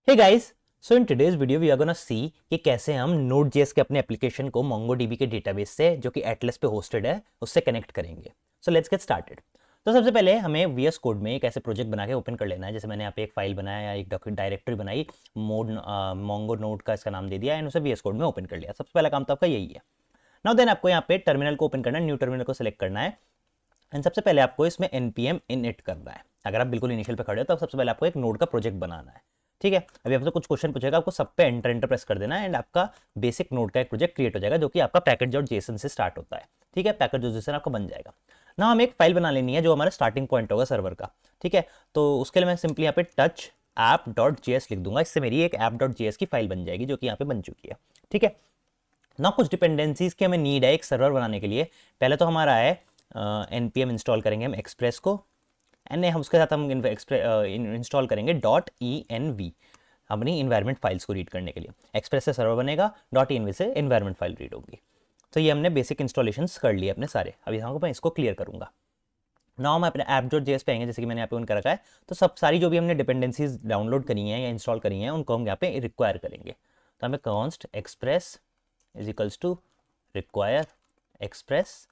Hey guys, so in today's video we are gonna see कि कैसे हम Node.js के अपने एप्लीकेशन को MongoDB के डेटाबेस से जो कि Atlas पे होस्टेड है उससे कनेक्ट करेंगे। So let's get started। तो सबसे पहले हमें VS कोड में एक ऐसे प्रोजेक्ट बना के ओपन कर लेना है। जैसे मैंने यहाँ पे एक फाइल बनाया या एक डायरेक्टरी बनाई, मोंगो नोड का इसका नाम दे दिया एंड उसे VS कोड में ओपन कर लिया। सबसे पहला काम तो आपका यही है। नाउ देन आपको यहाँ पे टर्मिनल को ओपन करना है, न्यू टर्मिनल को सिलेक्ट करना है एंड सबसे पहले आपको इसमें npm init करना है। अगर आप बिल्कुल इनिशियल पे खड़े हो तो सबसे पहले आपको एक नोड का प्रोजेक्ट बनाना है। ठीक है, अभी आपसे कुछ क्वेश्चन पूछेगा, आपको सब पे एंटर प्रेस कर देना है एंड आपका बेसिक नोड का एक प्रोजेक्ट क्रिएट हो जाएगा जो कि आपका पैकेज.json से स्टार्ट होता है। ठीक है, पैकेज.json आपका बन जाएगा ना। हमें एक फाइल बना लेनी है जो हमारा स्टार्टिंग पॉइंट होगा सर्वर का। ठीक है, तो उसके लिए मैं सिंपली यहाँ पे टच app.js लिख दूंगा। इससे मेरी एक app.js की फाइल बन जाएगी जो कि यहाँ पे बन चुकी है। ठीक है ना, कुछ डिपेंडेंसीज की हमें नीड है एक सर्वर बनाने के लिए। पहले तो हमारा है npm इंस्टॉल करेंगे हम एक्सप्रेस को एंड हम उसके साथ हम इंस्टॉल करेंगे .env अपनी इन्वायरमेंट फाइल्स को रीड करने के लिए। एक्सप्रेस से सर्वर बनेगा, .env से इन्वायरमेंट फाइल रीड होगी। तो ये हमने बेसिक इंस्टॉलेशंस कर लिए अपने सारे। अभी हम मैं इसको क्लियर करूंगा। नाउ मैं अपने app.js पे आएंगे, जैसे कि मैंने यहाँ पे उनका रखा है। तो सब सारी जो भी हमने डिपेंडेंसीज डाउनलोड करी हैं या इंस्टॉल करी हैं उनको हम यहाँ पे रिक्वायर करेंगे। तो हमें const express is equals to require express,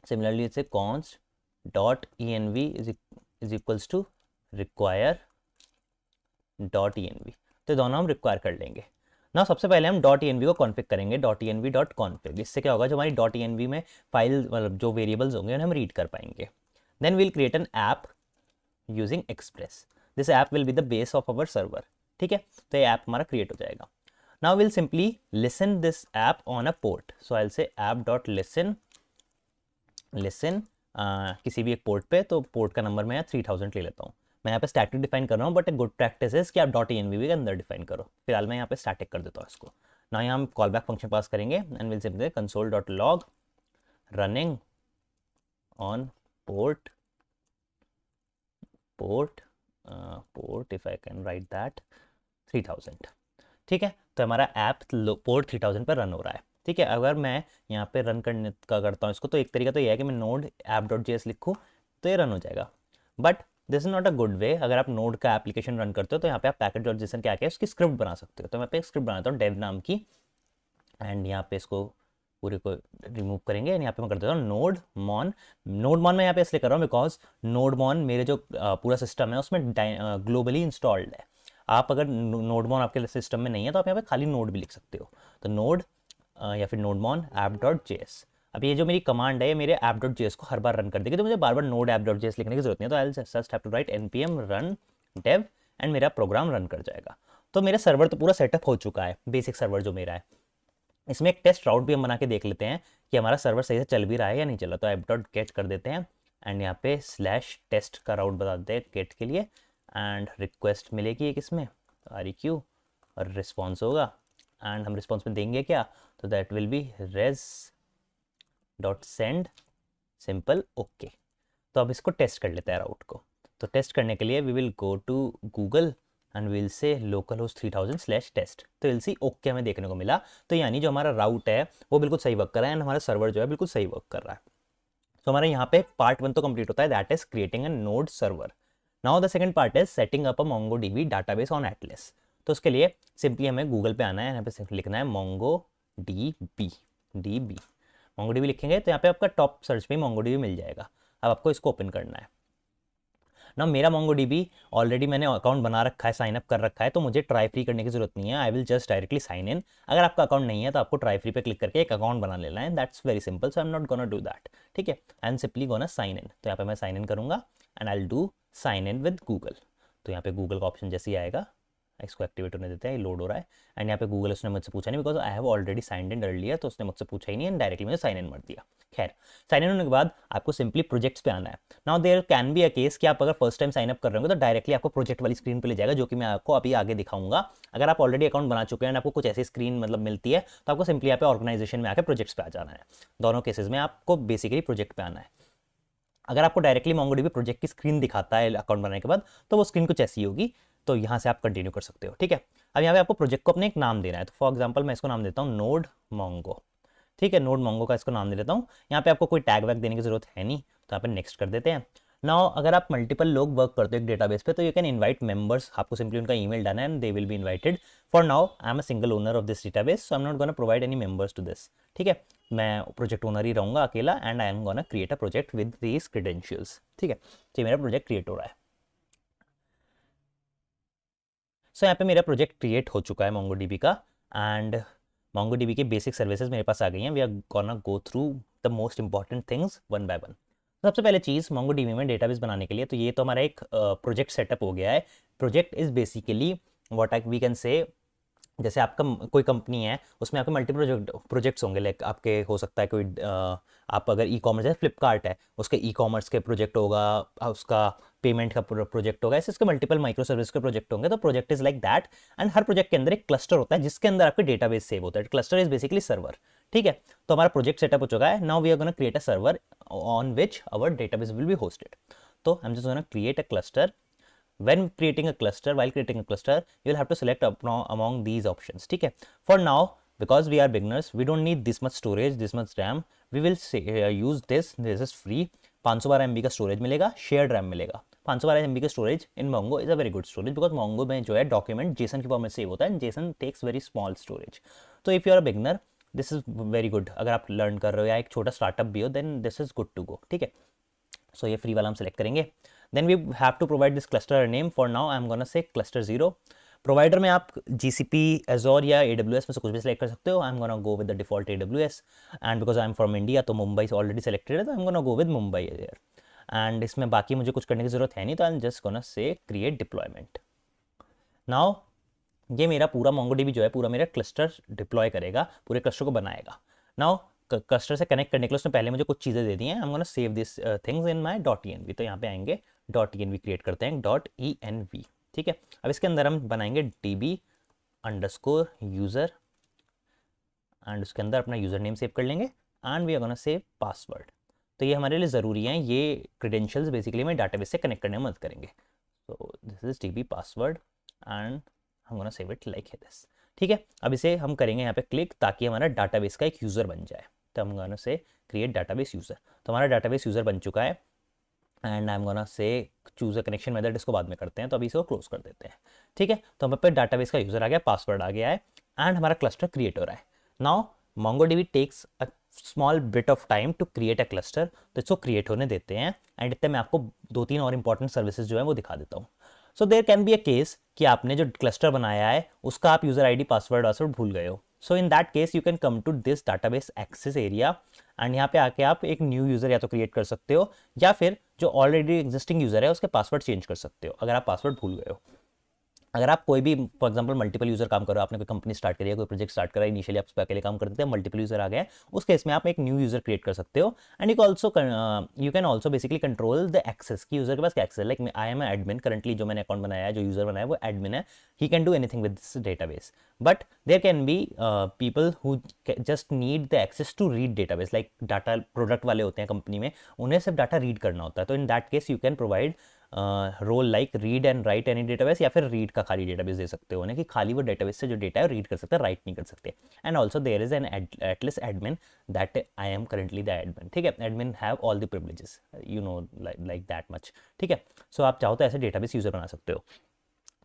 similarly it's a const .env is equals to require .env। तो दोनों हम रिक्वायर कर लेंगे ना। सबसे पहले हम .env को कॉन्फ़िग करेंगे, .env.config। इससे क्या होगा, जो हमारी .env में फाइल मतलब जो वेरिएबल्स होंगे उन्हें हम रीड कर पाएंगे। Then we'll create an app using Express. This app will be the base of our server. ठीक है, तो ये ऐप हमारा क्रिएट हो जाएगा। Now we'll simply listen this app on a port. So I will say app.listen किसी भी एक पोर्ट पे। तो पोर्ट का नंबर मैं 3000 ले लेता हूँ। मैं यहाँ पे स्टैटिक डिफाइन कर रहा हूँ, बट एक गुड प्रैक्टिस है कि आप .env के अंदर डिफाइन करो। फिलहाल मैं यहाँ पे स्टैटिक कर देता हूँ इसको ना। यहाँ हम कॉल बैक फंक्शन पास करेंगे and will simply console.log running on port if I can write that 3000। ठीक है, तो हमारा ऐप पोर्ट 3000 पर रन हो रहा है। ठीक है, अगर मैं यहाँ पे रन करने का करता हूँ इसको, तो एक तरीका तो ये है कि मैं नोड app.js लिखूँ तो ये रन हो जाएगा। But this is not a good way. अगर आप नोड का एप्लीकेशन रन करते हो तो यहाँ पे आप पैकेज.json क्या है उसकी स्क्रिप्ट बना सकते हो। तो मैं पे एक स्क्रिप्ट बनाता हूँ डेव नाम की एंड यहाँ पे इसको पूरे को रिमूव करेंगे एंड यहाँ पे मैं कर देता हूँ नोडमॉन मैं यहाँ पे इसलिए कर रहा हूँ बिकॉज नोडमॉन मेरे जो पूरा सिस्टम है उसमें ग्लोबली इंस्टॉल्ड है। आप अगर नोडमॉन आपके सिस्टम में नहीं है तो आप यहाँ पे खाली नोड भी लिख सकते हो। तो नोड या फिर नोडमॉन app.js। अब ये जो मेरी कमांड है ये मेरे app.js को हर बार रन कर देगी, तो मुझे बार बार नोड app.js लिखने की जरूरत नहीं है। तो I will just have to write npm run dev and मेरा प्रोग्राम रन कर जाएगा। तो मेरा सर्वर तो पूरा सेटअप हो चुका है, बेसिक सर्वर जो मेरा है। इसमें एक टेस्ट राउट भी हम बना के देख लेते हैं कि हमारा सर्वर सही से चल भी रहा है या नहीं चला। तो app.get कर देते हैं एंड यहाँ पे /test का राउट बता देते हैं गेट के लिए एंड रिक्वेस्ट मिलेगी एक इसमें REQ और रिस्पॉन्स होगा एंड हम रिस्पॉन्स में देंगे क्या, तो that will be res.send simple okay. तो अब इसको टेस्ट कर लेते हैं राउट को। तो टेस्ट करने के लिए we will go to Google and will say localhost 3000/test। तो विल सी ओके हमें देखने को मिला। तो यानी जो हमारा राउट है वो बिल्कुल सही वर्क कर रहा है एंड हमारा सर्वर जो है बिल्कुल सही वर्क कर रहा है। तो हमारा यहाँ पे पार्ट 1 तो कंप्लीट होता है, that is creating a node server. Now the second part is setting up a MongoDB database on Atlas। तो उसके लिए सिंपली हमें गूगल पे आना है, यहाँ पे सिंपली लिखना है MongoDB। MongoDB लिखेंगे तो यहाँ पे आपका टॉप सर्च पे MongoDB मिल जाएगा। अब आपको इसको ओपन करना है ना। मेरा MongoDB ऑलरेडी मैंने अकाउंट बना रखा है, साइन अप कर रखा है, तो मुझे ट्राई फ्री करने की जरूरत नहीं है। I will just directly sign in. अगर आपका अकाउंट नहीं है तो आपको ट्राई फ्री पे क्लिक करके एक अकाउंट बना लेना है। That's very simple, so I am not gonna do that. ठीक है, I am simply gonna sign in. तो यहाँ पे मैं साइन इन करूंगा and I will do sign in with Google. तो यहाँ पे गूगल का ऑप्शन जैसे ही आएगा इसको एक्टिवेट होने देते हैं, ये लोड हो रहा है एंड यहाँ पे गूगल उसने मुझसे पूछा नहीं because I have already signed in earlier. तो उसने मुझसे पूछा ही नहीं एंड डायरेक्टली मुझे साइन इन मार दिया। खैर, साइन इन होने के बाद आपको सिंपली प्रोजेक्ट्स पे आना है। Now there can be a case कि आप अगर फर्स्ट टाइम साइन अप कर रहे हो तो डायरेक्टली आपको प्रोजेक्ट वाली स्क्रीन पे ले जाएगा, जो कि मैं आपको अभी आगे दिखाऊंगा। अगर आप ऑलरेडी अकाउंट बना चुके हैं आपको कुछ ऐसी स्क्रीन मतलब मिलती है तो आपको सिंपली यहाँ पे ऑर्गेनाइजेशन में आकर प्रोजेक्ट्स पे आ जाना है। दोनों केसेस में आपको बेसिकली प्रोजेक्ट पे आना है। अगर आपको डायरेक्टली MongoDB प्रोजेक्ट की स्क्रीन दिखाता है अकाउंट बनाने के बाद तो वो स्क्रीन कुछ ऐसी होगी। तो यहाँ से आप कंटिन्यू कर सकते हो। ठीक है, अब यहाँ पे आपको प्रोजेक्ट को अपने एक नाम देना है। तो फॉर एग्जांपल मैं इसको नाम देता हूँ नोड मोंगो। ठीक है, नोड मोंगो का इसको नाम दे देता हूँ। यहाँ पे आपको कोई टैग वैग देने की जरूरत है नहीं, तो यहाँ पे नेक्स्ट कर देते हैं। नाउ अगर आप मल्टीपल लोग वर्क करते हो एक डेटाबेस पे, तो यू कैन इनवाइट मेंबर्स, आपको सिंपली उनका ईमेल डालना है and they will be invited. For now I am a single owner of this database, so I am not gonna provide any members to this. ठीक है, मैं project owner ही रहूँगा अकेला, and I am gonna create a project with these credentials. ठीक है, तो मेरा प्रोजेक्ट क्रिएट हो रहा है। सो यहाँ पे मेरा प्रोजेक्ट क्रिएट हो चुका है MongoDB का, एंड MongoDB की बेसिक सर्विसेज मेरे पास आ गई हैं। We are gonna go through the most important things one by one. सबसे पहले चीज़ MongoDB में डेटाबेस बनाने के लिए, तो ये तो हमारा एक प्रोजेक्ट सेटअप हो गया है। Project is basically what we can say, जैसे आपका कोई कंपनी है, उसमें आपके मल्टीपल प्रोजेक्ट्स होंगे। लाइक आपके हो सकता है कोई आप अगर ई कॉमर्स है, फ्लिपकार्ट है, उसके ई कॉमर्स के प्रोजेक्ट होगा, उसका पेमेंट का प्रोजेक्ट होगा, ऐसे इसके मल्टीपल माइक्रो सर्विस के प्रोजेक्ट होंगे। तो project is like that, and her project के अंदर एक क्लस्टर होता है जिसके अंदर आपके डेटाबेस सेव होता है। Cluster is basically server. ठीक है, तो हमारा प्रोजेक्ट सेटअप हो चुका है। Now we are gonna create a server on which our database will be hosted. तो हम just gonna create a cluster. When creating a cluster, while creating a cluster, you will have to select among these options. ठीक है, for now, because we are beginners, we don't need this much storage, this much RAM. We will say, use this. This is free. 512 MB का storage मिलेगा, shared RAM मिलेगा। 512 MB का storage in Mongo is a very good storage, because Mongo में जो है document JSON की format save होता है, and JSON takes very small storage. तो if you are a beginner, this is very good. अगर आप लर्न कर रहे हो या एक छोटा स्टार्टअप भी हो, then this is good to go. ठीक है, सो ये फ्री वाला हम सेलेक्ट करेंगे। Then we have to provide this cluster name. For now I am gonna say cluster 0। Provider में आप GCP, Azure या AWS में से कुछ भी सेलेक्ट कर सकते हो। आई am gonna go with the default AWS, and because I am from India, तो मुंबई से ऑलरेडी सेलेक्टेड है, तो I am gonna go with Mumbai air. And इसमें बाकी मुझे कुछ करने की जरूरत है नहीं, तो I am just gonna say create deployment. Now ये मेरा पूरा MongoDB जो है पूरा मेरा क्लस्टर डिप्लॉय करेगा, पूरे क्लस्टर को बनाएगा। नाउ क्लस्टर से कनेक्ट करने के लिए उसने पहले मुझे कुछ चीज़ें दे दी हैं। आई am gonna save this things in my .env। तो यहाँ पे आएंगे, .env क्रिएट करते हैं, .env। ठीक है, अब इसके अंदर हम बनाएंगे db_user, एंड उसके अंदर अपना यूज़र नेम सेव कर लेंगे, and we are gonna save password. तो ये हमारे लिए ज़रूरी हैं, ये क्रेडेंशियल्स बेसिकली हमें डाटाबेस से कनेक्ट करने में मदद करेंगे। So this is db password, and हम गोना सेव इट लाइक दिस। ठीक है, अब इसे हम करेंगे यहाँ पे क्लिक, ताकि हमारा डाटाबेस का एक यूज़र बन जाए। तो हम gonna say create database user. तो हमारा डाटाबेस यूज़र बन चुका है, एंड आई एम गोना से चूज अ कनेक्शन मेथड, इसको बाद में करते हैं, तो अभी इसे क्लोज कर देते हैं। ठीक है, तो हमारे पे डाटाबेस का यूज़र आ गया, पासवर्ड आ गया है, एंड हमारा क्लस्टर क्रिएट हो रहा है। Now MongoDB takes a small bit of time to create a cluster, तो इसको क्रिएट होने देते हैं, एंड इतने मैं आपको 2-3 और इंपॉर्टेंट सर्विसेज जो है वो दिखा देता हूँ। So there can be a case कि आपने जो क्लस्टर बनाया है उसका आप यूज़र ID पासवर्ड भूल गए हो। So in that case you can come to this database access area, and यहाँ पे आके आप एक न्यू यूज़र या तो क्रिएट कर सकते हो, या फिर जो ऑलरेडी एग्जिस्टिंग यूज़र है उसके पासवर्ड चेंज कर सकते हो अगर आप पासवर्ड भूल गए हो। अगर आप कोई भी फॉर एग्जांपल मल्टीपल यूज़र काम करो, आपने कोई कंपनी स्टार्ट करी है, कोई प्रोजेक्ट स्टार्ट करा, इनिशियली आप उस पर अकेले काम करते थे, मल्टीपल यूज़र आ गए, उस केस में आप एक न्यू यूज़र क्रिएट कर सकते हो, and you can also basically control the access की यूज़र के पास क्या एक्सेस है। Like I am admin, currently जो मैंने अकाउंट बनाया है, जो यूज़र बनाया है वो एडमिन है, he can do anything with this database, but there can be people who just need the access to read database. Like data product वाले होते हैं कंपनी में, उन्हें सिर्फ डाटा रीड करना होता है, तो in that case you can provide role like read and write any database, या फिर रीड का खाली डेटाबेस दे सकते हो उन्हें, कि खाली वो डेटाबेस से जो डेटा है रीड कर सकते हैं, राइट नहीं कर सकते। And also there is an at least admin that I am currently the admin. ठीक है, admin have all the privileges, you know, like that much. ठीक है, सो आप चाहो तो ऐसे डेटाबेस यूजर बना सकते हो।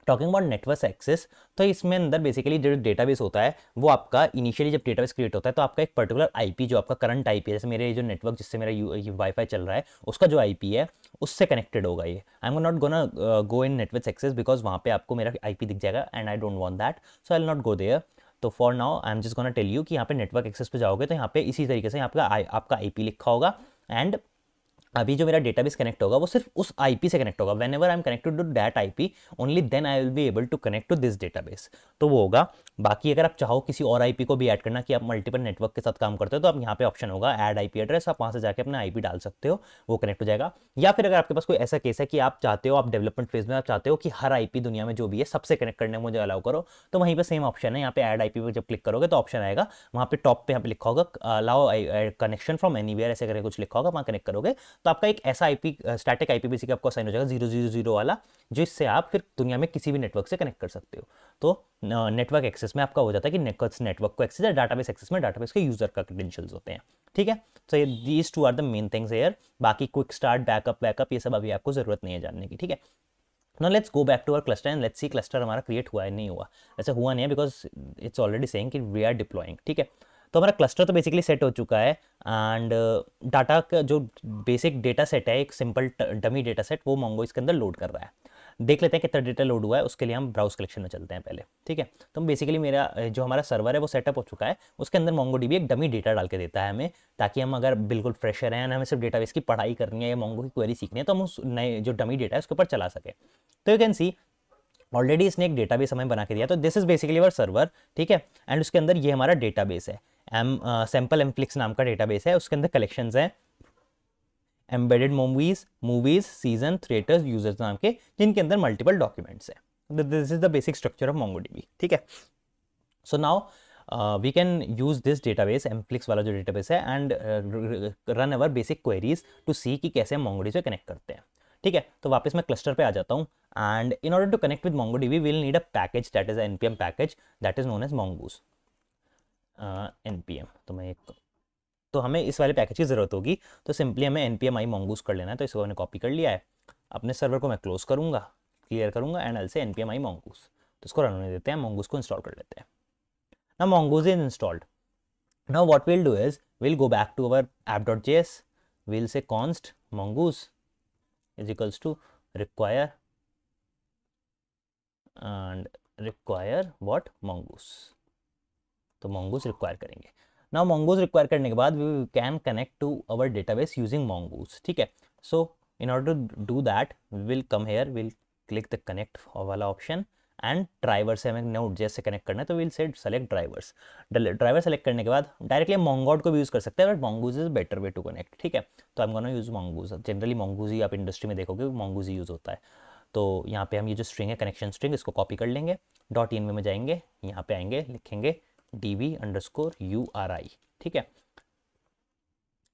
टॉकिंग अबाउट नेटवर्क एक्सेस, तो इसमें अंदर बेसिकली जो डेटाबेस होता है वो आपका इनिशियली जब डेटाबेस क्रिएट होता है, तो आपका एक पर्टिकुलर आईपी जो आपका करंट आईपी है, जैसे मेरे जो नेटवर्क जिससे मेरा ये वाईफाई चल रहा है उसका जो आईपी है उससे कनेक्टेड होगा ये। I am not gonna go in network access, because वहाँ पे आपको मेरा आईपी दिख जाएगा, and I don't want that, so I will not go there. तो for now I am just gonna tell you कि यहाँ पे नेटवर्क एक्सेस पे जाओगे तो यहाँ पे इसी तरीके से आपका आईपी लिखा होगा, एंड अभी जो मेरा डेटाबेस कनेक्ट होगा वो सिर्फ उस आईपी से कनेक्ट होगा। Whenever I am connected to that IP only then I will be able to connect to this database, तो वो होगा। बाकी अगर आप चाहो किसी और आईपी को भी ऐड करना, कि आप मल्टीपल नेटवर्क के साथ काम करते हो, तो आप यहाँ पे ऑप्शन होगा ऐड आईपी एड्रेस, आप वहाँ से जाके अपना आईपी डाल सकते हो, वो कनेक्ट हो जाएगा। या फिर अगर आपके पास कोई ऐसा केस है कि आप चाहते हो, आप डेवलपमेंट फेज में आप चाहते हो कि हर आईपी दुनिया में जो भी है सबसे कनेक्ट करने में मुझे अलाउ करो, तो वहीं पर सेम ऑप्शन है, यहाँ पे ऐड आईपी पर जब क्लिक करोगे तो ऑप्शन आएगा, वहाँ पे टॉप पे यहाँ पे लिखा होगा अलाउ कनेक्शन फ्रॉम एनीवेयर, ऐसे करके कुछ लिखा होगा, वहाँ कनेक्ट करोगे तो आपका एक ऐसा स्टैटिक आईपी बेसिकली आपको असाइन हो जाएगा 000 वाला, जिससे आप फिर दुनिया में किसी भी नेटवर्क से कनेक्ट कर सकते हो। तो नेटवर्क एक्सेस में आपका हो जाता है कि नेटवर्क को एक्सेस है, डाटाबेस एक्सेस में डाटाबेस के यूजर का क्रेडेंशियल्स होते हैं। ठीक है। तो ये these two are the main things here, बाकी क्विक स्टार्ट, बैकअप वैकअप ये सब अभी आपको जरूरत नहीं है जानने की, ठीक है। Now let's go back to our cluster and let's see cluster हमारा क्रिएट हुआ है नहीं हुआ। ऐसा हुआ नहीं है बिकॉज इट्स ऑलरेडी सेइंग कि वी आर डिप्लॉइंग, ठीक है। तो हमारा क्लस्टर तो बेसिकली सेट हो चुका है एंड डाटा का जो बेसिक डेटा सेट है, एक सिंपल डमी डेटा सेट, वो मोंगो इसके अंदर लोड कर रहा है। देख लेते हैं कितना डेटा लोड हुआ है, उसके लिए हम ब्राउज कलेक्शन में चलते हैं पहले, ठीक है। तो बेसिकली मेरा जो हमारा सर्वर है वो सेटअप हो चुका है, उसके अंदर मोंगो डीबी एक डमी डेटा डाल के देता है हमें, ताकि हम अगर बिल्कुल फ्रेशर हैं, हमें सिर्फ डेटाबेस की पढ़ाई करनी है या मोंगो की क्वेरी सीखनी है, तो हम उस नए जो डमी डेटा है उसके ऊपर चला सके। तो यू कैन सी ऑलरेडी इसने एक डेटाबेस हमें बना के दिया, तो this is basically our server, ठीक है। एंड उसके अंदर ये हमारा डेटाबेस है, सैम्पल एम्प्लिक्स नाम का डेटाबेस है, उसके अंदर कलेक्शंस हैं embedded movies sessions theaters users नाम के, जिनके अंदर मल्टीपल डॉक्यूमेंट्स है। This is the basic structure of MongoDB, ठीक है। So now we can use this database, mflix वाला जो डेटाबेस है, and run our basic queries to see कि कैसे हम मोंगोडीबी से कनेक्ट करते हैं, ठीक है। तो वापस मैं क्लस्टर पे आ जाता हूँ and in order to connect with MongoDB we will need a package that is npm package that is known as mongoose npm। तो हमें इस वाले पैकेज की ज़रूरत होगी, तो सिंपली हमें npm i mongoose कर लेना है। तो इसको मैंने कॉपी कर लिया है, अपने सर्वर को मैं क्लोज करूँगा, क्लियर करूँगा एंड एल से npm i mongoose। तो इसको रन होने देते हैं, mongoose को इंस्टॉल कर लेते हैं। ना mongoose is installed. Now what we'll do is we'll go back to our app.js, we'll say const mongoose is equals to require and require what mongoose, तो mongoose रिक्वायर करेंगे। नाउ mongoose रिक्वायर करने के बाद we can connect to our database using mongoose, ठीक है। So in order to do that we will come here, will click the connect वाला option and driver से हमें Node.js से कनेक्ट करना है, तो will say select drivers. Driver select करने के बाद डायरेक्टली mongoose को भी यूज़ कर सकते हैं, but mongoose is better way to connect, ठीक है। तो I am gonna use mongoose, generally mongoose ही आप इंडस्ट्री में देखोगे mongoose ही यूज़ होता है। तो यहाँ पे हम ये जो स्ट्रिंग है कनेक्शन स्ट्रिंग, इसको कॉपी कर लेंगे, .env में जाएंगे, यहाँ पे आएंगे, लिखेंगे db_uri, ठीक है।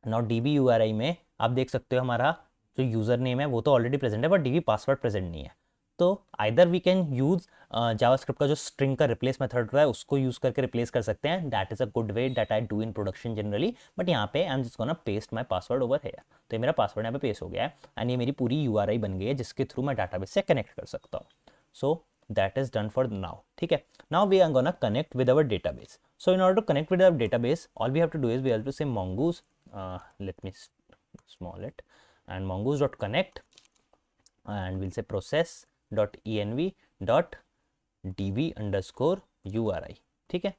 नाउ db_uri में आप देख सकते हो हमारा जो यूज़र नेम है वो तो ऑलरेडी प्रेजेंट है, बट db पासवर्ड प्रेजेंट नहीं है। तो either we can use JavaScript का जो स्ट्रिंग का रिप्लेस मेथड होता है उसको यूज़ करके रिप्लेस कर सकते हैं, that is a good way that I do in production generally. But यहाँ पे आई am just gonna paste my password over here, तो ये मेरा पासवर्ड यहाँ पे पेस्ट हो गया है एंड ये मेरी पूरी URI बन गई है जिसके थ्रू मैं डाटाबेस से कनेक्ट कर सकता हूँ। सो that is done for now, ठीक है। now we are gonna connect with our database. So in order to connect with our database, all we have to do is we have to say mongoose, let me small it, and mongoose.connect and we'll say process.env.db_uri, ठीक है।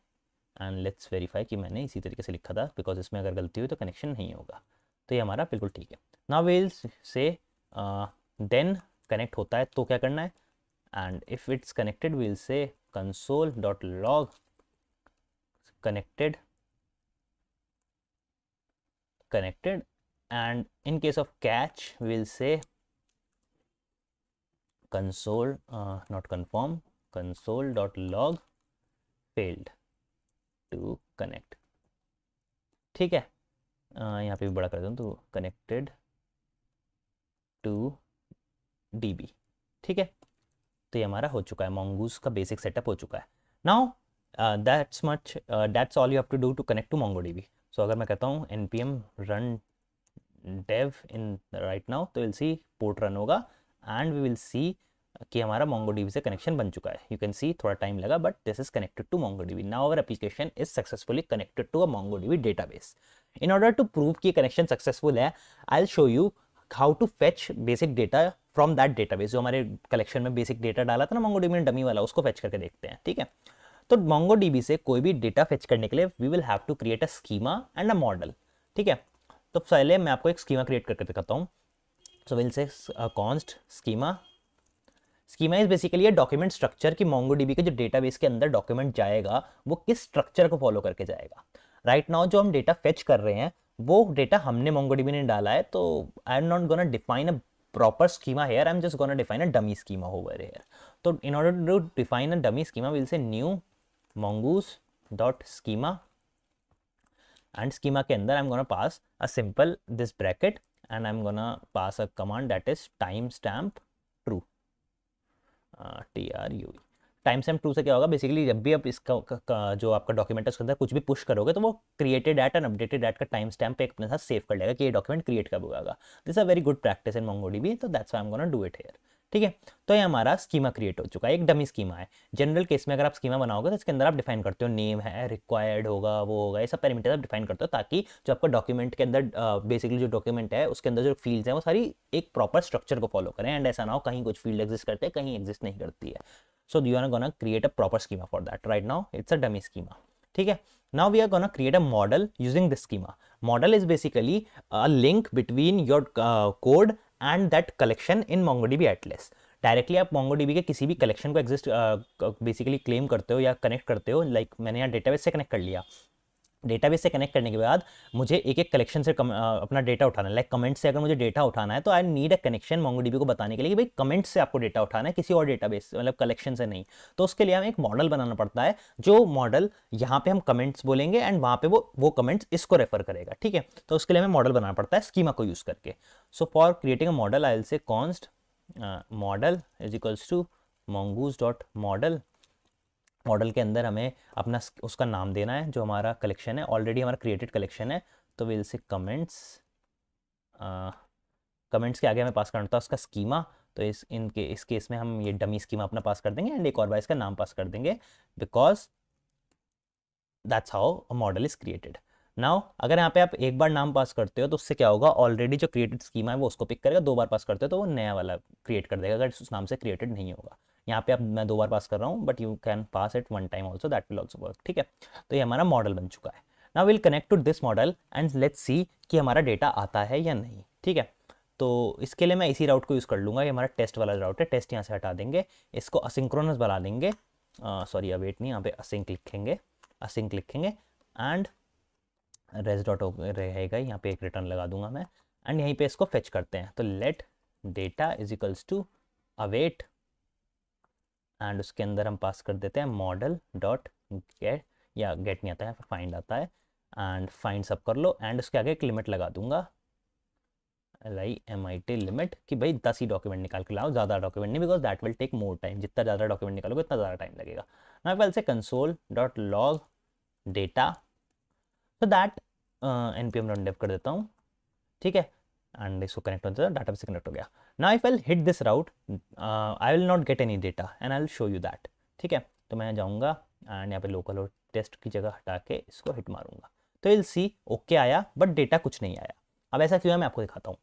And let's verify कि मैंने इसी तरीके से लिखा था, because इसमें अगर गलती हुई तो कनेक्शन नहीं होगा। तो ये हमारा बिल्कुल ठीक है। Now we'll say then connect होता है तो क्या करना है, and if it's connected we'll say console.log connected, and in case of catch we'll say console not confirm console.log failed to connect, ठीक है। यहाँ पे भी बड़ा कर दूँ तो connected to db, ठीक है। तो ये हमारा हो चुका है, mongoose का बेसिक सेटअप हो चुका है। Now that's all you have to do to connect to mongodb। So अगर मैं कहता हूँ npm run dev in right now, तो विल सी पोर्ट रन होगा एंड वी विल सी कि हमारा mongodb से कनेक्शन बन चुका है। यू कैन सी थोड़ा टाइम लगा but this is connected to mongodb। Now our application is successfully connected to a mongodb database. In order to prove कि कनेक्शन सक्सेसफुल है, I will show you how to fetch basic data from that database. जो हमारे collection में basic data डाला था ना mongodb में dummy वाला, उसको फेच करके देखते हैं, ठीक है। तो mongodb से कोई भी डेटा फेच करने के लिए we will have to create a schema and a model, ठीक है। तो पहले मैं आपको एक स्कीमा क्रिएट करके दिखाता हूँ। So will say const schema. Schema is basically a document structure कि mongodb के जो डेटाबेस के अंदर डॉक्यूमेंट जाएगा वो किस स्ट्रक्चर को फॉलो करके जाएगा। राइट नाउ जो हम डेटा फेच कर रहे हैं वो डेटा हमने mongodb ने डाला है, तो I am not gonna define a proper schema here, I'm just gonna define a dummy schema over here. So in order to define a dummy schema, we'll say new mongoose dot schema, and schema के अंदर I'm gonna pass a simple this bracket and I'm gonna pass a command that is timestamp true, true time stamp true से क्या होगा, basically जब भी आप इसका जो आपका डॉक्यूमेंट है उसके अंदर कुछ भी पुश करोगे तो वो created at and updated at का टाइम स्टैम्प पे अपने साथ सेव कर लेगा कि ये डॉक्यूमेंट क्रिएट कब होगा। This a very good practice in MongoDB, तो that's why I am gonna do it here. ठीक है, तो ये हमारा स्कीमा क्रिएट हो चुका है, एक डमी स्कीमा है। जनरल केस में अगर आप स्कीमा बनाओगे तो इसके अंदर आप डिफाइन करते हो नेम है, रिक्वायर्ड होगा, वो होगा, ये सब पैरामीटर्स आप डिफाइन करते हो ताकि जो आपका डॉक्यूमेंट के अंदर बेसिकली जो डॉक्यूमेंट है उसके अंदर जो फील्ड्स हैं वो सारी एक प्रॉपर स्ट्रक्चर को फॉलो करें, एंड ऐसा ना हो कहीं कुछ फील्ड एग्जिस्ट करते हैं कहीं एग्जिस्ट नहीं करती है। So you are gonna create a proper schema for that. Right now it's a dummy schema. ठीक है, now we are gonna create a model using this schema. Model is basically a link between your code and that collection in MongoDB Atlas. Directly आप MongoDB के किसी भी collection को exist basically claim करते हो या कनेक्ट करते हो, लाइक मैंने यहाँ डेटाबेस से कनेक्ट कर लिया। डेटाबेस से कनेक्ट करने के बाद मुझे एक एक कलेक्शन से अपना डेटा उठाना है, लाइक कमेंट से अगर मुझे डेटा उठाना है तो I need a connection MongoDB को बताने के लिए कि भाई कमेंट से आपको डेटा उठाना है, किसी और डेटाबेस मतलब कलेक्शन से नहीं। तो उसके लिए हमें एक मॉडल बनाना पड़ता है, जो मॉडल यहाँ पे हम कमेंट्स बोलेंगे एंड वहाँ पे वो कमेंट्स इसको रेफर करेगा। ठीक है, तो उसके लिए हमें मॉडल बनाना पड़ता है स्कीमा को यूज़ करके। So for creating a model I will say const model is equals to mongoose.model। Model के अंदर हमें अपना उसका नाम देना है जो हमारा कलेक्शन है, ऑलरेडी हमारा क्रिएटेड कलेक्शन है, तो विल से कमेंट्स। कमेंट्स के आगे हमें पास करना था उसका स्कीमा, तो इस केस में हम ये डमी स्कीमा अपना पास कर देंगे एंड एक और बार इसका नाम पास कर देंगे, because that's how a model is created. Now अगर यहाँ पे आप एक बार नाम पास करते हो तो उससे क्या होगा, ऑलरेडी जो क्रिएटेड स्कीमा है वो उसको पिक करेगा, दो बार पास करते हो तो वो नया वाला क्रिएट कर देगा अगर उस नाम से क्रिएटेड नहीं होगा। यहाँ पे अब मैं दो बार पास कर रहा हूँ, but you can pass it one time also, that will also work. ठीक है, तो ये हमारा मॉडल बन चुका है। Now we'll connect to this model and let's see कि हमारा डेटा आता है या नहीं। ठीक है, तो इसके लिए मैं इसी राउट को यूज़ कर लूँगा, ये हमारा टेस्ट वाला राउट है, टेस्ट यहाँ से हटा देंगे, इसको असिंक्रोनस बना देंगे, सॉरी अवेट नहीं, यहाँ पे असिंक लिखेंगे एंड रेज डॉट रहेगा, यहाँ पे एक रिटर्न लगा दूंगा मैं, एंड यहीं पे इसको फेच करते हैं। तो let data is equals to await and उसके अंदर हम पास कर देते हैं मॉडल डॉट गेट, या गेट नहीं आता है, फाइंड आता है, एंड फाइंड सब कर लो एंड उसके आगे एक लिमिट लगा दूंगा, LIMIT लिमिट, कि भाई 10 ही डॉक्यूमेंट निकाल के लाओ, ज़्यादा डॉक्यूमेंट नहीं, because that will take more time, जितना ज़्यादा डॉक्यूमेंट निकालोगे उतना ज़्यादा टाइम लगेगा। Now we'll say console dot log data, तो दैट npm रन डेव कर देता हूँ। ठीक है, एंड इसको कनेक्ट होता है, डाटा से कनेक्ट हो गया। Now if I hit this route I will not get any data and I will show you that. ठीक है, तो मैं जाऊँगा एंड यहाँ पे लोकल होस्ट टेस्ट की जगह हटा के इसको हिट मारूंगा, तो विल सी ओके आया, बट डेटा कुछ नहीं आया। अब ऐसा क्यों है मैं आपको दिखाता हूँ।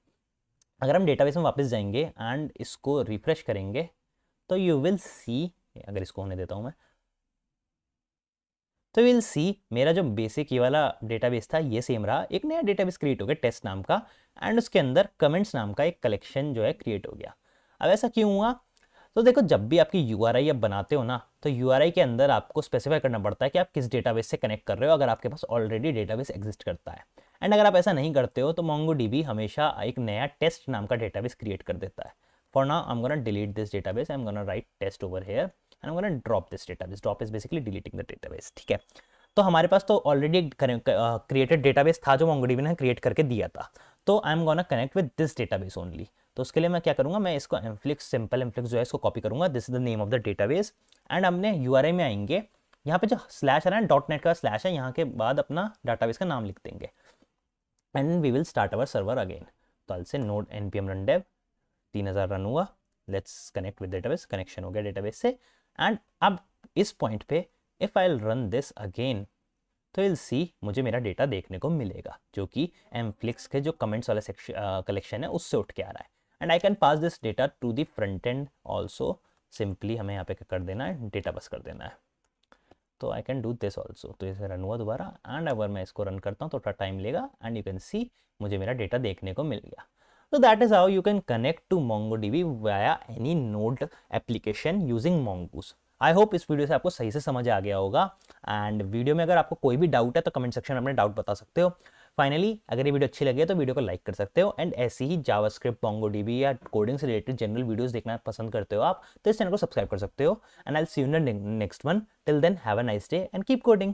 अगर हम डेटाबेस में वापस जाएंगे एंड इसको रिफ्रेश करेंगे तो यू विल सी, अगर इसको होने देता हूँ मैं, तो विल सी मेरा जो बेसिक ये वाला डेटाबेस था ये सेम रहा, एक नया डेटाबेस क्रिएट हो गया टेस्ट नाम का, एंड उसके अंदर कमेंट्स नाम का एक कलेक्शन जो है क्रिएट हो गया। अब ऐसा क्यों हुआ, तो देखो जब भी आपकी URI आप बनाते हो ना, तो URI के अंदर आपको स्पेसिफाई करना पड़ता है कि आप किस डेटाबेस से कनेक्ट कर रहे हो, अगर आपके पास ऑलरेडी डेटाबेस एग्जिस्ट करता है। एंड अगर आप ऐसा नहीं करते हो तो MongoDB हमेशा एक नया टेस्ट नाम का डेटाबेस क्रिएट कर देता है। For now I am gonna delete this database, I am gonna write test over here and I am gonna drop this database. Drop is basically deleting the database. ठीक है, तो हमारे पास तो ऑलरेडी क्रिएटेड डेटाबेस था जो MongoDB ने create करके दिया था, तो I am gonna connect with this database only. तो उसके लिए मैं क्या करूँगा, मैं इसको सिंपल एम्फ्लिक्स जो है इसको कॉपी करूँगा, this is the name of the database, and हमने URI में आएंगे, यहाँ पे जो स्लैश है ना .NET का स्लैश है, यहाँ के बाद अपना डाटाबेस का नाम लिख देंगे and we will start our server again. तो I say node npm run dev 3000 run हुआ, let's connect with database, connection हो गया डेटाबेस से। एंड अब इस पॉइंट पे if I will run this again तो विल सी मुझे मेरा डेटा देखने को मिलेगा, जो कि एम्फ्लिक्स के जो कमेंट्स वाला कलेक्शन है उससे उठ के आ रहा है, and I can pass this data to the front end also. Simply हमें यहाँ पे क्या कर देना है, डेटा पास कर देना है, तो I can do this also. तो इसे रन हुआ दोबारा, एंड अगर मैं इसको रन करता हूँ तो थोड़ा टाइम लेगा, एंड यू कैन सी मुझे मेरा डेटा देखने को मिल गया। तो that is how you can connect to MongoDB via any node application using Mongoose। I hope इस वीडियो से आपको सही से समझ आ गया होगा, एंड वीडियो में अगर आपको कोई भी डाउट है तो कमेंट सेक्शन में अपने डाउट बता सकते हो। फाइनली अगर ये वीडियो अच्छी लगी है तो वीडियो को लाइक कर सकते हो, एंड ऐसी ही जावास्क्रिप्ट, MongoDB या कोडिंग से रिलेटेड जनरल वीडियोस देखना पसंद करते हो आप, तो इस चैनल को सब्सक्राइब कर सकते हो, and I will see you in the next one. Till then have a nice day and keep coding.